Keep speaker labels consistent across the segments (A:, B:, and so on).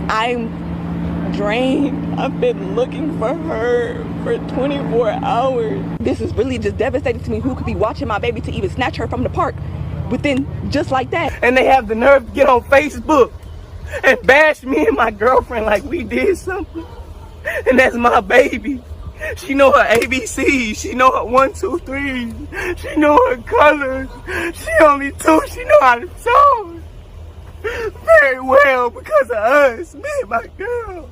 A: I'm drained. I've been looking for her for 24 hours. This is really just devastating to me. Who could be watching my baby to even snatch her from the park within just like that?
B: And they have the nerve to get on Facebook and bash me and my girlfriend like we did something. And that's my baby. She know her ABCs. She know her 1, 2, 3. She know her colors. She only 2. She know how to sew very well because of us, me and my girl.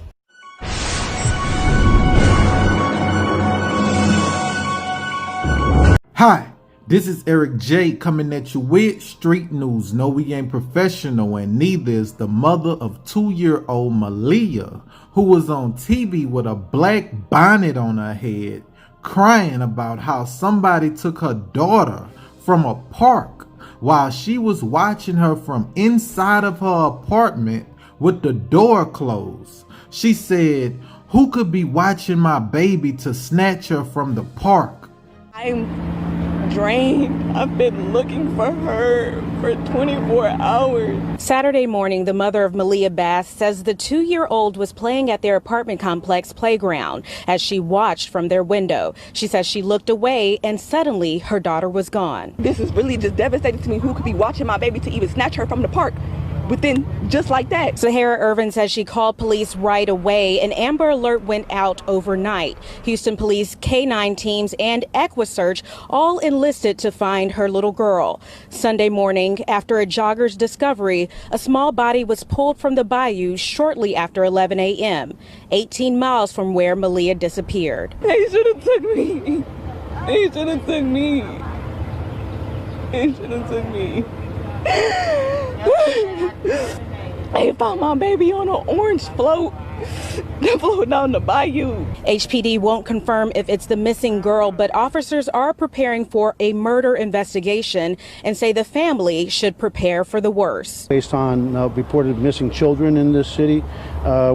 C: Hi, this is Eric J coming at you with street news. No, we ain't professional, and neither is the mother of 2-year-old Maliyah, who was on TV with a black bonnet on her head, crying about how somebody took her daughter from a park while she was watching her from inside of her apartment with the door closed. She said, "Who could be watching my baby to snatch her from the park?"
A: I'm drained. I've been looking for her for 24 hours.
D: Saturday morning, the mother of Maliyah Bass says the 2-year-old was playing at their apartment complex playground as she watched from their window. She says she looked away and suddenly her daughter was gone.
A: This is really just devastating to me. Who could be watching my baby to even snatch her from the park within just like that?
D: Sahara Irvin says she called police right away. An Amber Alert went out overnight. Houston Police K-9 teams and EquiSearch all enlisted to find her little girl. Sunday morning, after a jogger's discovery, a small body was pulled from the bayou shortly after 11 a.m., 18 miles from where Maliyah disappeared.
A: They should have took me. They should have took me. They should have took me. They found my baby on an orange float that floated down the bayou.
D: HPD won't confirm if it's the missing girl, but officers are preparing for a murder investigation and say the family should prepare for the worst.
E: Based on reported missing children in this city,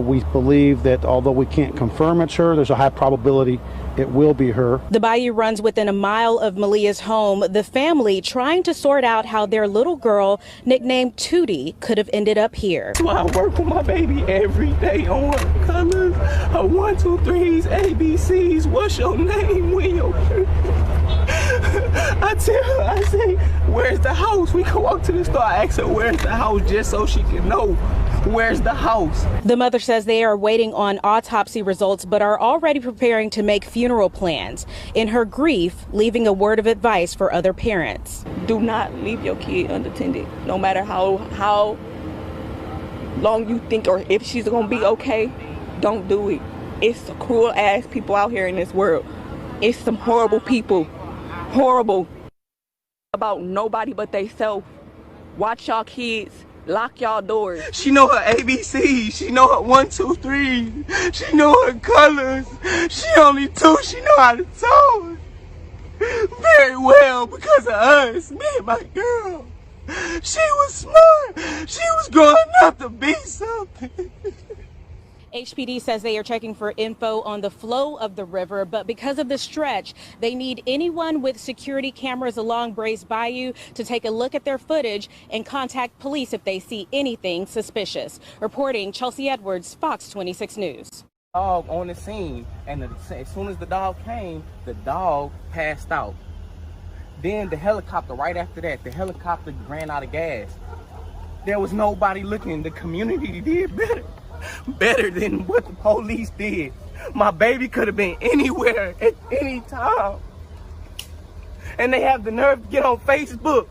E: we believe that although we can't confirm it's her, there's a high probability it will be her.
D: The bayou runs within a mile of Maliyah's home. The family trying to sort out how their little girl, nicknamed Tootie, could have ended up here.
B: So I work with my baby every day on her colors, her 1, 2, 3s, ABCs. What's your name? When your I tell her, I say, "Where's the house?" We can walk to the store. I ask her, "Where's the house?" just so she can know where's the house.
D: The mother says they are waiting on autopsy results, but are already preparing to make funeral plans. In her grief, leaving a word of advice for other parents.
A: Do not leave your kid unattended, no matter how long you think or if she's gonna be okay. Don't do it. It's some cruel ass people out here in this world. It's some horrible people. Horrible. About nobody but they self. Watch y'all kids. Lock y'all doors.
B: She know her ABCs. She know her 1, 2, 3. She know her colors. She only 2. She know how to sew very well because of us, me and my girl. She was smart. She was growing up to be something.
D: HPD says they are checking for info on the flow of the river, but because of the stretch, they need anyone with security cameras along Brace Bayou to take a look at their footage and contact police if they see anything suspicious. Reporting, Chelsea Edwards, Fox 26 News.
B: Dog on the scene, and as soon as the dog came, the dog passed out. Then the helicopter, right after that, the helicopter ran out of gas. There was nobody looking. The community did better than what the police did. My baby could have been anywhere at any time. And they have the nerve to get on Facebook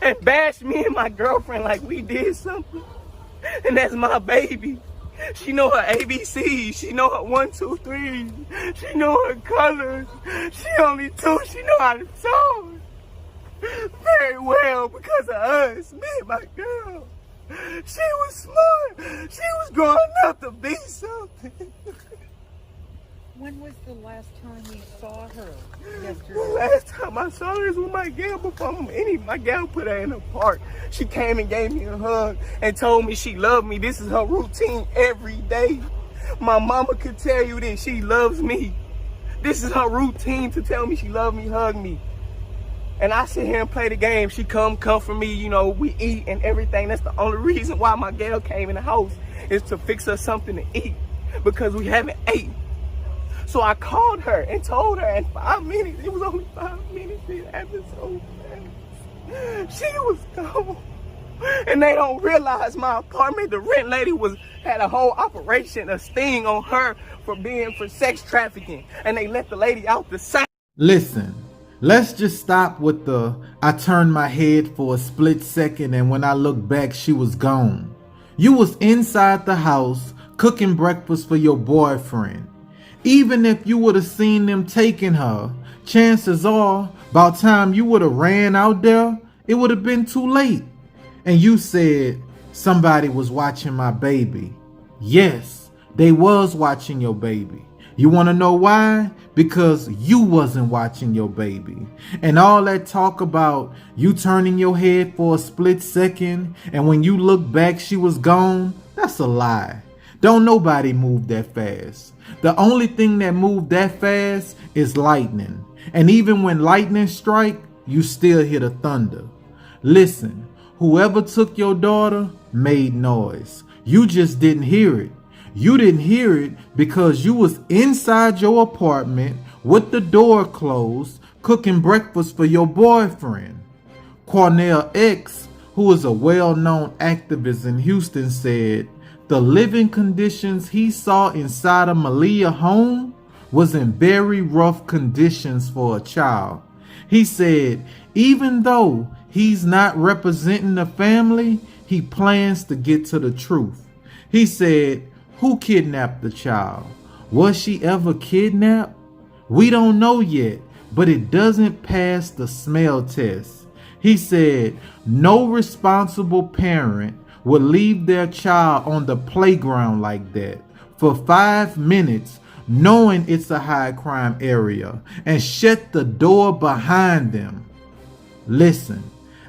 B: and bash me and my girlfriend like we did something. And that's my baby. She know her ABCs. She know her 1, 2, 3. She know her colors. She only 2. She know how to sew very well because of us, me and my girl. She was smart. She was growing up to be something.
F: When was the last time you saw her? Yesterday?
B: The last time I saw her was with my gal before my gal put her in the park. She came and gave me a hug and told me she loved me. This is her routine every day. My mama could tell you that she loves me. This is her routine to tell me she loves me, hug me. And I sit here and play the game. She come for me, you know, we eat and everything. That's the only reason why my gal came in the house. is to fix us something to eat because we haven't ate. So I called her and told her in 5 minutes, it was only 5 minutes, it happened so fast. She was gone. And they don't realize my apartment, the rent lady had a whole operation, a sting on her for sex trafficking. And they let the lady out the same.
C: Listen, let's just stop with the I turned my head for a split second and when I looked back, she was gone. You was inside the house cooking breakfast for your boyfriend. Even if you would have seen them taking her, chances are, by the time you would have ran out there, it would have been too late. And you said somebody was watching my baby. Yes, they was watching your baby. You want to know why? Because you wasn't watching your baby. And all that talk about you turning your head for a split second and when you look back she was gone, that's a lie. Don't nobody move that fast. The only thing that moved that fast is lightning. And even when lightning strike, you still hear the thunder. Listen, whoever took your daughter made noise. You just didn't hear it. You didn't hear it because you was inside your apartment with the door closed, cooking breakfast for your boyfriend. Cornell X, who is a well-known activist in Houston, said the living conditions he saw inside of maliyah home was in very rough conditions for a child. He said even though he's not representing the family, he plans to get to the truth. He said, who kidnapped the child? Was she ever kidnapped? We don't know yet, but it doesn't pass the smell test. He said, no responsible parent would leave their child on the playground like that for 5 minutes knowing it's a high crime area and shut the door behind them. Listen,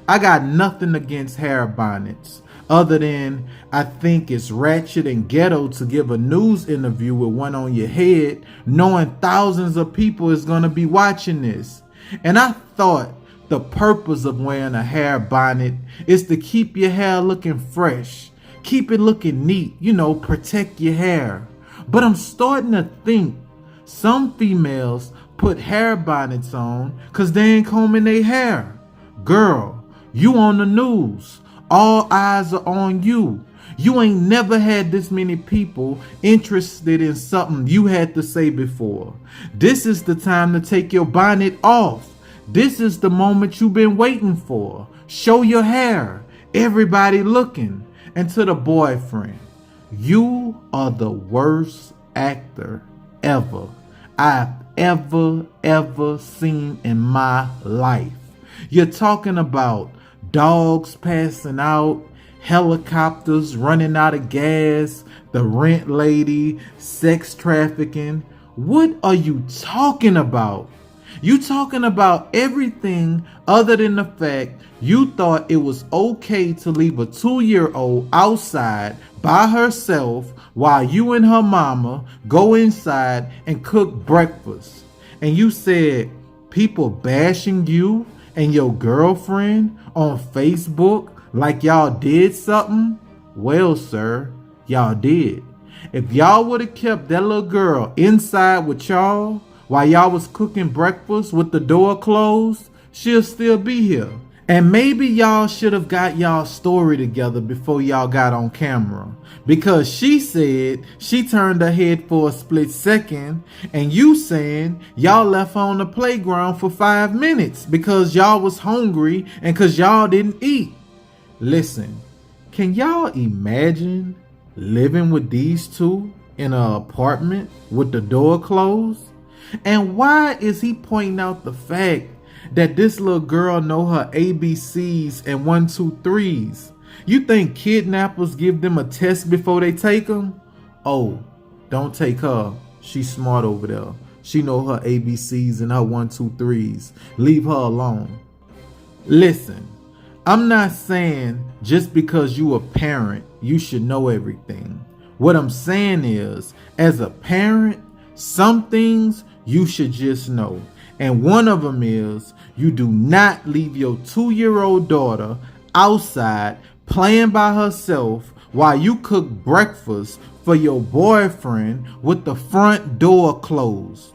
C: I got nothing against hair bonnets other than I think it's ratchet and ghetto to give a news interview with one on your head knowing thousands of people is going to be watching this. And I thought the purpose of wearing a hair bonnet is to keep your hair looking fresh, keep it looking neat, protect your hair. But I'm starting to think some females put hair bonnets on because they ain't combing their hair. Girl, you on the news. All eyes are on you. You ain't never had this many people interested in something you had to say before. This is the time to take your bonnet off. This is the moment you've been waiting for. Show your hair. Everybody looking. And to the boyfriend, you are the worst actor ever I've ever seen in my life. You're talking about dogs passing out, helicopters running out of gas, the rent lady, sex trafficking. What are you talking about? You talking about everything other than the fact you thought it was okay to leave a 2-year-old outside by herself while you and her mama go inside and cook breakfast. And you said people bashing you and your girlfriend on Facebook like y'all did something? Well, sir, y'all did. If y'all would have kept that little girl inside with y'all while y'all was cooking breakfast with the door closed, she'll still be here. And maybe y'all should have got y'all story together before y'all got on camera. Because she said she turned her head for a split second and you saying y'all left her on the playground for 5 minutes because y'all was hungry and because y'all didn't eat. Listen, can y'all imagine living with these two in an apartment with the door closed? And why is he pointing out the fact that this little girl know her ABCs and 1, 2, 3s? You think kidnappers give them a test before they take them? Oh, don't take her. She's smart over there. She know her ABCs and her 1, 2, 3s. Leave her alone. Listen, I'm not saying just because you a parent, you should know everything. What I'm saying is, as a parent, some things you should just know. And one of them is you do not leave your 2-year-old daughter outside playing by herself while you cook breakfast for your boyfriend with the front door closed.